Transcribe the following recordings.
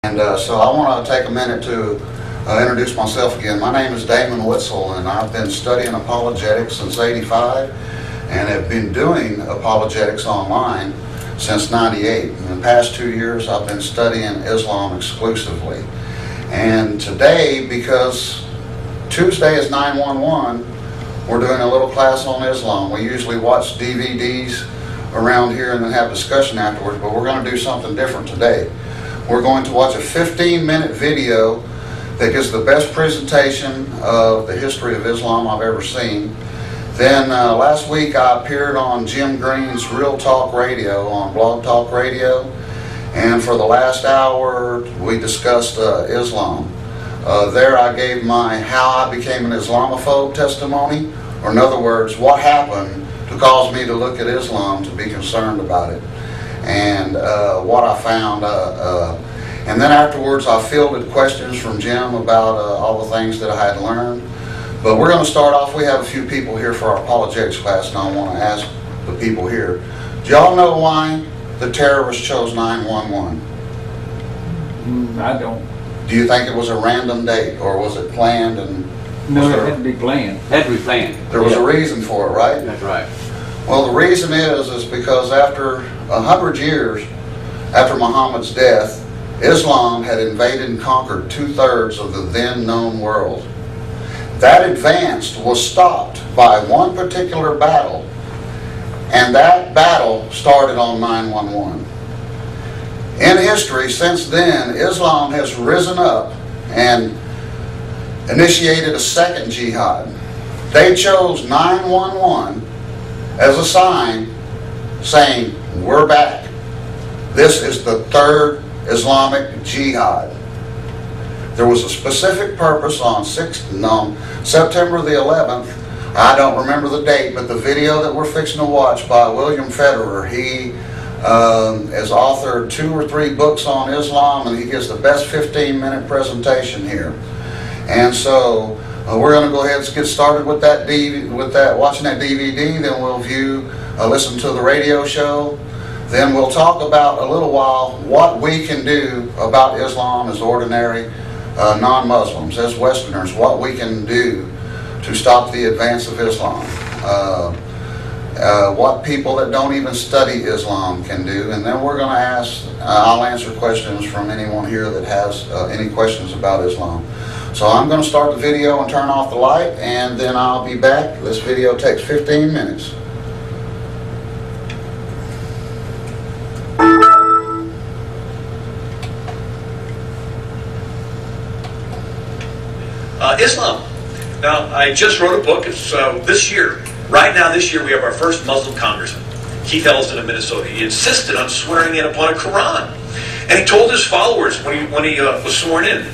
And so I want to take a minute to introduce myself again. My name is Damon Whitsell, and I've been studying apologetics since '85, and have been doing apologetics online since '98. In the past 2 years, I've been studying Islam exclusively. And today, because Tuesday is 9/11, we're doing a little class on Islam. We usually watch DVDs around here and then have discussion afterwards, but we're going to do something different today. We're going to watch a 15-minute video that gives the best presentation of the history of Islam I've ever seen. Then last week I appeared on Jim Green's Real Talk Radio on Blog Talk Radio, and for the last hour we discussed Islam. There I gave my How I Became an Islamophobe testimony, or in other words, what happened to cause me to look at Islam, to be concerned about it, and what I found. And then afterwards I fielded questions from Jim about all the things that I had learned. But we're going to start off. We have a few people here for our apologetics class, and I want to ask the people here, do y'all know why the terrorists chose 9/11? I don't. Do you think it was a random date, or was it planned? And no, it had to be planned. Had to be planned. There was a reason for it, right? That's right. Well, the reason is because after 100 years after Muhammad's death, Islam had invaded and conquered 2/3 of the then known world. That advance was stopped by one particular battle, and that battle started on 9/11. In history, since then, Islam has risen up and initiated a second jihad. They chose 9/11 as a sign saying, we're back. This is the third Islamic jihad. There was a specific purpose on September the 11th. I don't remember the date, but the video that we're fixing to watch by Bill Federer, he has authored 2 or 3 books on Islam, and he gives the best 15-minute presentation here. And so we're going to go ahead and get started with that watching that DVD. Then we'll listen to the radio show. Then we'll talk about a little while what we can do about Islam as ordinary non-Muslims, as Westerners, what we can do to stop the advance of Islam, what people that don't even study Islam can do. And then we're going to I'll answer questions from anyone here that has any questions about Islam. So I'm going to start the video and turn off the light, and then I'll be back. This video takes 15 minutes. Islam. Now, I just wrote a book. It's this year. Right now, this year, we have our first Muslim congressman, Keith Ellison of Minnesota. He insisted on swearing in upon a Quran. And he told his followers when he was sworn in,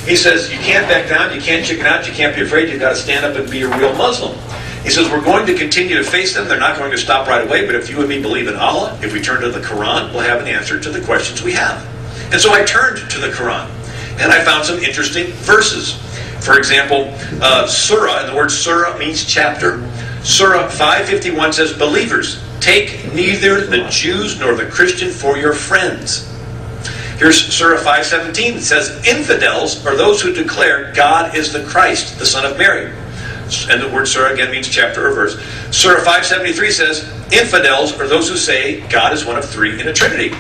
he says, you can't back down, you can't chicken out, you can't be afraid, you've got to stand up and be a real Muslim. He says, we're going to continue to face them. They're not going to stop right away, but if you and me believe in Allah, if we turn to the Quran, we'll have an answer to the questions we have. And so I turned to the Quran, and I found some interesting verses. For example, surah, and the word surah means chapter. Surah 551 says, believers, take neither the Jews nor the Christian for your friends. Here's Surah 517. It says, infidels are those who declare God is the Christ, the Son of Mary. And the word surah again means chapter or verse. Surah 573 says, infidels are those who say God is one of 3 in a Trinity.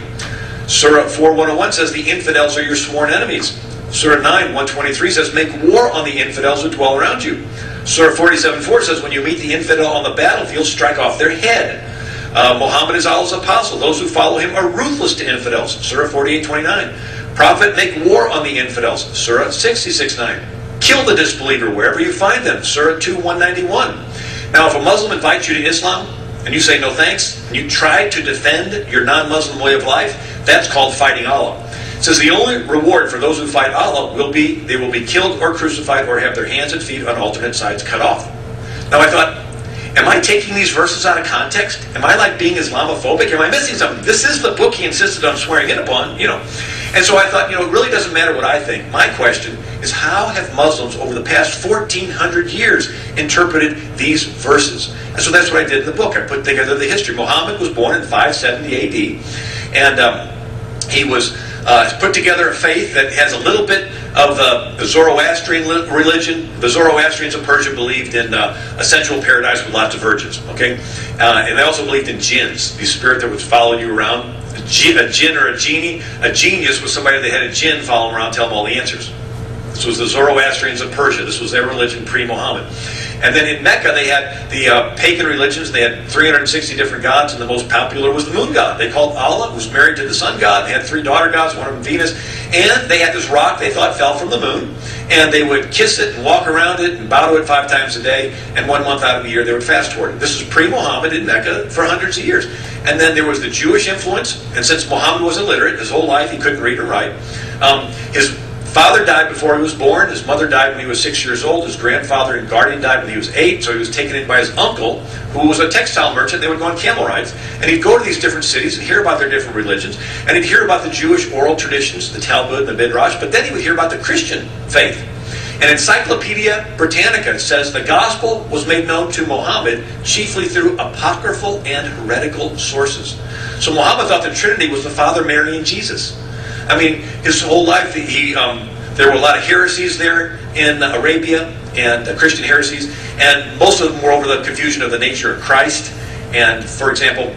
Surah 4101 says, the infidels are your sworn enemies. Surah 9:123 says, make war on the infidels who dwell around you. Surah 47:4 says, when you meet the infidel on the battlefield, strike off their head. Muhammad is Allah's apostle. Those who follow him are ruthless to infidels. Surah 48:29. Prophet, make war on the infidels. Surah 66:9. Kill the disbeliever wherever you find them. Surah 2:191. Now, if a Muslim invites you to Islam, and you say no thanks, and you try to defend your non-Muslim way of life, that's called fighting Allah. It says the only reward for those who fight Allah will be they will be killed or crucified or have their hands and feet on alternate sides cut off. Now I thought, am I taking these verses out of context? Am I like being Islamophobic? Am I missing something? This is the book he insisted on swearing in upon, And so I thought, it really doesn't matter what I think. My question is, how have Muslims over the past 1,400 years interpreted these verses? And so that's what I did in the book. I put together the history. Muhammad was born in 570 AD. And he was put together a faith that has a little bit of the Zoroastrian religion. The Zoroastrians of Persia believed in a central paradise with lots of virgins. Okay, and they also believed in jinns, the spirit that would follow you around. A jinn or a genie. A genius was somebody that had a jinn follow them around, tell them all the answers. This was the Zoroastrians of Persia. This was their religion pre-Muhammad. And then in Mecca, they had the pagan religions. They had 360 different gods, and the most popular was the moon god. They called Allah, who was married to the sun god. They had 3 daughter gods, one of them Venus. And they had this rock they thought fell from the moon. And they would kiss it and walk around it and bow to it 5 times a day. And 1 month out of the year, they would fast toward it. This is pre-Muhammad in Mecca for hundreds of years. And then there was the Jewish influence. And since Muhammad was illiterate, his whole life he couldn't read or write. His father died before he was born. His mother died when he was 6 years old. His grandfather and guardian died when he was 8. So he was taken in by his uncle, who was a textile merchant. They would go on camel rides. And he'd go to these different cities and hear about their different religions. And he'd hear about the Jewish oral traditions, the Talmud and the Midrash. But then he would hear about the Christian faith. And Encyclopedia Britannica says the gospel was made known to Muhammad chiefly through apocryphal and heretical sources. So Muhammad thought the Trinity was the Father, Mary, and Jesus. I mean, his whole life, there were a lot of heresies there in Arabia, and Christian heresies, and most of them were over the confusion of the nature of Christ. And, for example,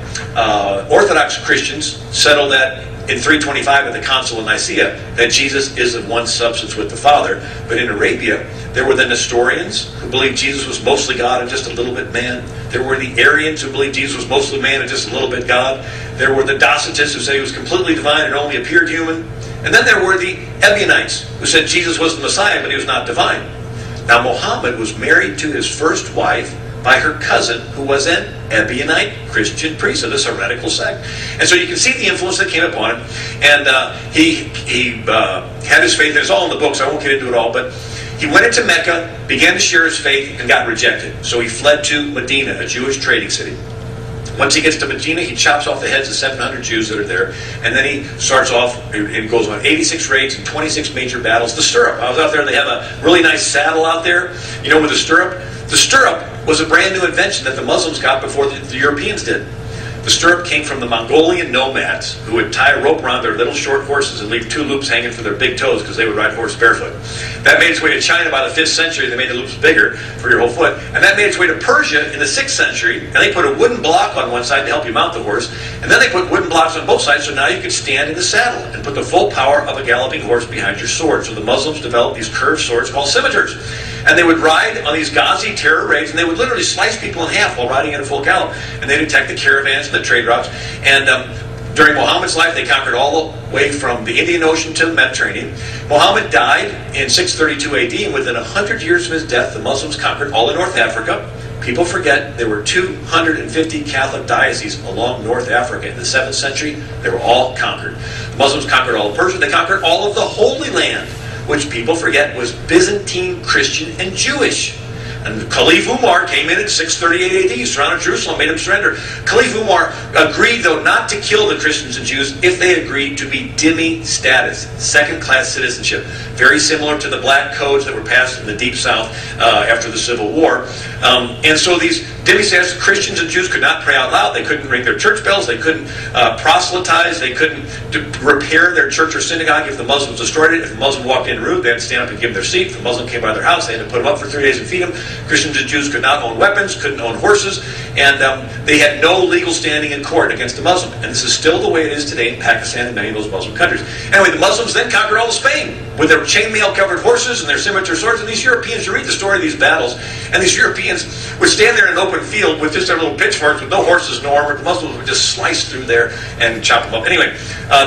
Orthodox Christians settled that in 325 at the Council of Nicaea, that Jesus is of one substance with the Father. But in Arabia, there were the Nestorians, who believed Jesus was mostly God and just a little bit man. There were the Arians, who believed Jesus was mostly man and just a little bit God. There were the Docetists, who said he was completely divine and only appeared human. And then there were the Ebionites, who said Jesus was the Messiah, but he was not divine. Now, Muhammad was married to his first wife by her cousin, who was an Ebionite Christian priest of this heretical sect. And so you can see the influence that came upon him. And he had his faith. It's all in the books. I won't get into it all. But he went into Mecca, began to share his faith, and got rejected. So he fled to Medina, a Jewish trading city. Once he gets to Medina, he chops off the heads of 700 Jews that are there. And then he starts off, and goes on 86 raids and 26 major battles. The stirrup. I was out there, they have a really nice saddle out there. You know, with the stirrup? The stirrup was a brand new invention that the Muslims got before the Europeans did. The stirrup came from the Mongolian nomads, who would tie a rope around their little short horses and leave 2 loops hanging for their big toes because they would ride horse barefoot. That made its way to China by the 5th century. They made the loops bigger for your whole foot. And that made its way to Persia in the 6th century. And they put a wooden block on one side to help you mount the horse. And then they put wooden blocks on both sides, so now you could stand in the saddle and put the full power of a galloping horse behind your sword. So the Muslims developed these curved swords called scimitars. And they would ride on these Ghazi terror raids, and they would literally slice people in half while riding at a full gallop. And they'd attack the caravans and the trade routes. And during Muhammad's life, they conquered all the way from the Indian Ocean to the Mediterranean. Muhammad died in 632 AD, and within 100 years of his death, the Muslims conquered all of North Africa. People forget there were 250 Catholic dioceses along North Africa in the 7th century. They were all conquered. The Muslims conquered all of Persia. They conquered all of the Holy Land, which people forget was Byzantine, Christian, and Jewish. And Caliph Umar came in 638 AD, surrounded Jerusalem, made him surrender. Caliph Umar agreed, though, not to kill the Christians and Jews if they agreed to be dhimmi status, second-class citizenship. Very similar to the black codes that were passed in the Deep South after the Civil War. And so these dhimmi status Christians and Jews could not pray out loud. They couldn't ring their church bells. They couldn't proselytize. They couldn't repair their church or synagogue if the Muslims destroyed it. If the Muslim walked in rude, they had to stand up and give them their seat. If the Muslim came by their house, they had to put them up for 3 days and feed them. Christians and Jews could not own weapons, couldn't own horses, and they had no legal standing in court against the Muslim. And this is still the way it is today in Pakistan and many of those Muslim countries. Anyway, the Muslims then conquered all of Spain with their chainmail-covered horses and their scimitar swords. And these Europeans, you read the story of these battles, and these Europeans would stand there in an open field with just their little pitchforks with no horses, no armor. The Muslims would just slice through there and chop them up. Anyway,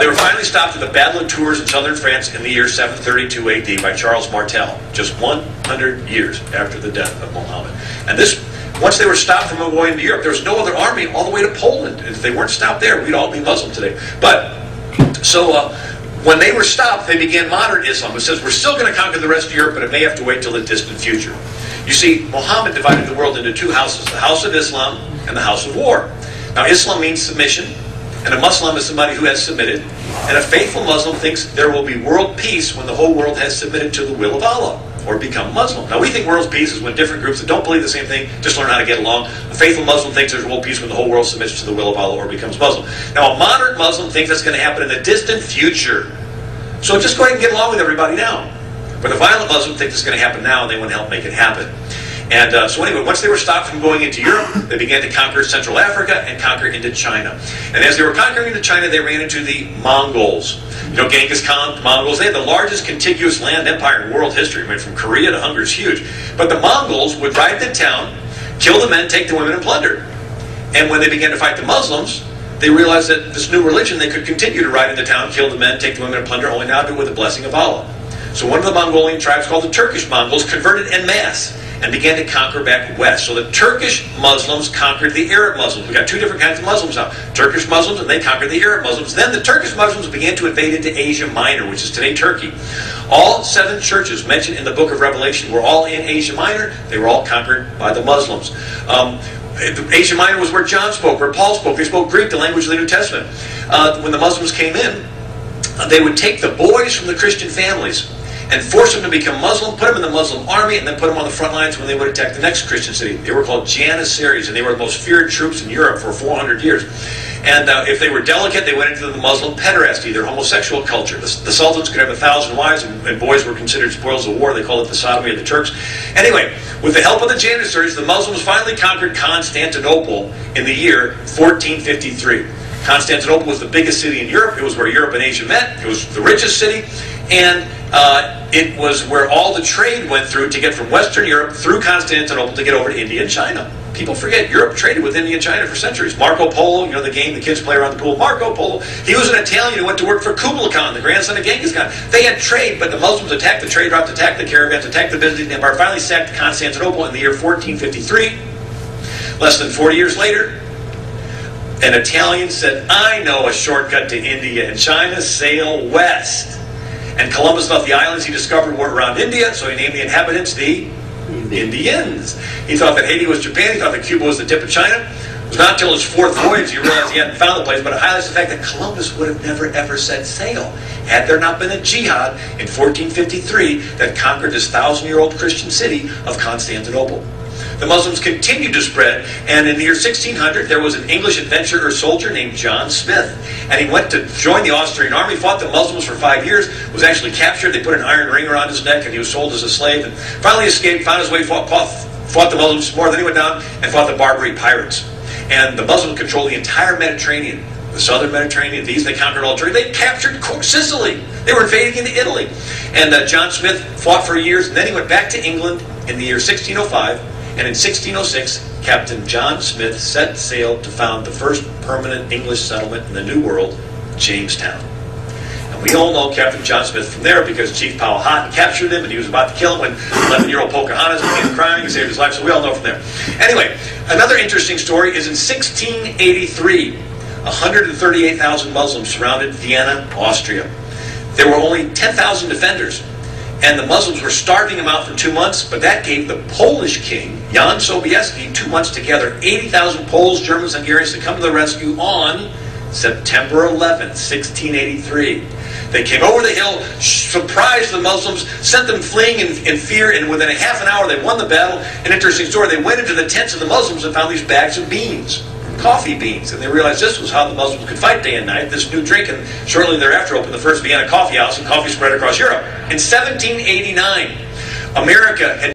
they were finally stopped at the Battle of Tours in southern France in the year 732 AD by Charles Martel, just 100 years after the death of Muhammad. And this, once they were stopped from going to Europe, there was no other army all the way to Poland. If they weren't stopped there, we'd all be Muslim today. But, so when they were stopped, they began modern Islam. It says, we're still going to conquer the rest of Europe, but it may have to wait till the distant future. You see, Muhammad divided the world into 2 houses, the house of Islam and the house of war. Now, Islam means submission, and a Muslim is somebody who has submitted, and a faithful Muslim thinks there will be world peace when the whole world has submitted to the will of Allah, or become Muslim. Now, we think world peace is when different groups that don't believe the same thing just learn how to get along. A faithful Muslim thinks there's world peace when the whole world submits to the will of Allah or becomes Muslim. Now, a moderate Muslim thinks that's going to happen in the distant future So just go ahead and get along with everybody now. But the violent Muslims think this is going to happen now, and they want to help make it happen. And so anyway, once they were stopped from going into Europe, they began to conquer Central Africa and conquer into China. And as they were conquering into China, they ran into the Mongols. You know, Genghis Khan, the Mongols, they had the largest contiguous land empire in world history. I mean, from Korea to Hungary is huge. But the Mongols would ride into town, kill the men, take the women, and plunder. And when they began to fight the Muslims, they realized that this new religion, they could continue to ride into town, kill the men, take the women, and plunder, only now do it with the blessing of Allah. So one of the Mongolian tribes, called the Turkish Mongols, converted en masse and began to conquer back west. So the Turkish Muslims conquered the Arab Muslims. We've got two different kinds of Muslims now. Turkish Muslims, and they conquered the Arab Muslims. Then the Turkish Muslims began to invade into Asia Minor, which is today Turkey. All 7 churches mentioned in the book of Revelation were all in Asia Minor. They were all conquered by the Muslims. Asia Minor was where John spoke, where Paul spoke. They spoke Greek, the language of the New Testament. When the Muslims came in, they would take the boys from the Christian families and force them to become Muslim, put them in the Muslim army, and then put them on the front lines when they would attack the next Christian city. They were called Janissaries, and they were the most feared troops in Europe for 400 years. And if they were delicate, they went into the Muslim pederasty, their homosexual culture. The sultans could have 1,000 wives, and boys were considered spoils of war. They called it the sodomy of the Turks. Anyway, with the help of the Janissaries, the Muslims finally conquered Constantinople in the year 1453. Constantinople was the biggest city in Europe. It was where Europe and Asia met. It was the richest city. And it was where all the trade went through to get from Western Europe through Constantinople to get over to India and China. People forget, Europe traded with India and China for centuries. Marco Polo, you know the game the kids play around the pool, Marco Polo, he was an Italian who went to work for Kublai Khan, the grandson of Genghis Khan. They had trade, but the Muslims attacked the trade routes, attacked the caravans, attacked the Byzantine Empire, finally sacked Constantinople in the year 1453. Less than 40 years later, an Italian said, I know a shortcut to India and China, sail west. And Columbus thought the islands he discovered were around India, so he named the inhabitants the Indians. He thought that Haiti was Japan, he thought that Cuba was the tip of China. It was not until his 4th voyage he realized he hadn't found the place, but it highlights the fact that Columbus would have never ever set sail had there not been a jihad in 1453 that conquered this 1,000-year-old Christian city of Constantinople. The Muslims continued to spread, and in the year 1600, there was an English adventurer soldier named John Smith, and he went to join the Austrian army, fought the Muslims for 5 years, was actually captured. They put an iron ring around his neck, and he was sold as a slave, and finally escaped, found his way, fought the Muslims more, then he went down and fought the Barbary pirates. And the Muslims controlled the entire Mediterranean, the southern Mediterranean. They conquered all Turkey. They captured Sicily. They were invading into Italy. And John Smith fought for years, and then he went back to England in the year 1605, and in 1606, Captain John Smith set sail to found the first permanent English settlement in the New World, Jamestown. And we all know Captain John Smith from there because Chief Powhatan captured him and he was about to kill him when 11-year-old Pocahontas began crying and saved his life, so we all know from there. Anyway, another interesting story is in 1683, 138,000 Muslims surrounded Vienna, Austria. There were only 10,000 defenders. And the Muslims were starving them out for 2 months, but that gave the Polish king, Jan Sobieski, 2 months to gather 80,000 Poles, Germans, Hungarians to come to the rescue on September 11th, 1683. They came over the hill, surprised the Muslims, sent them fleeing in fear, and within a half an hour they won the battle. An interesting story, they went into the tents of the Muslims and found these bags of beans. Coffee beans, and they realized this was how the Muslims could fight day and night, this new drink, and shortly thereafter opened the first Vienna coffee house, and coffee spread across Europe. In 1789, America had